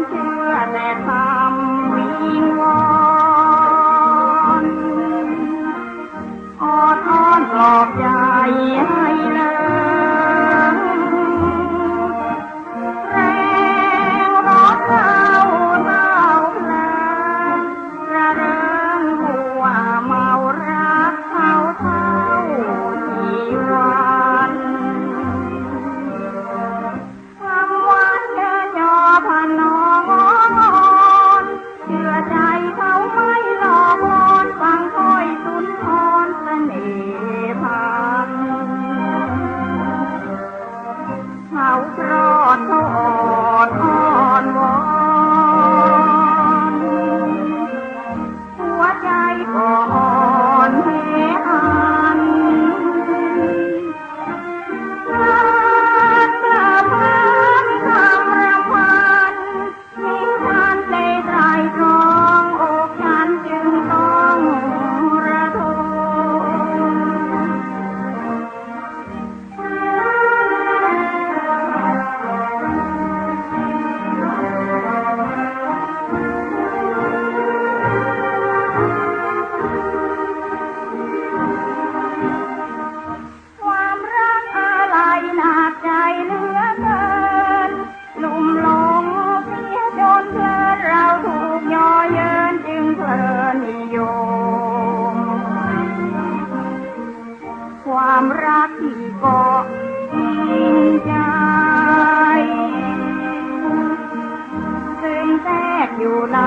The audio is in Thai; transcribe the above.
เชื่อแต่ทำวิงวอนอดอ้อนปลอบใจให้เลิกแรงร้อนเล่าเล่าเพลินระเริงหัวเมารักเขาเท่าชีวันความหวานเดินยอพนอนเชื่อใจเขาไม่หลอกลอนฟังถ้อยสุนทรเสน่ห์พันเขาเพรอดเขาอ่อนอ้อนวอนหัวใจก็อ่อนแหันคำรำพันยิ่งพันได้ไตรตรองอกฉันจึงต้องระทมความรักอะไรหนักใจเหลือเกินลุ่มหลงเสียจนเพลินเราถูกย่อเยินจึงเพลินนิยมความรักที่เกาะกินใจซึ่งแทรกอยู่ใน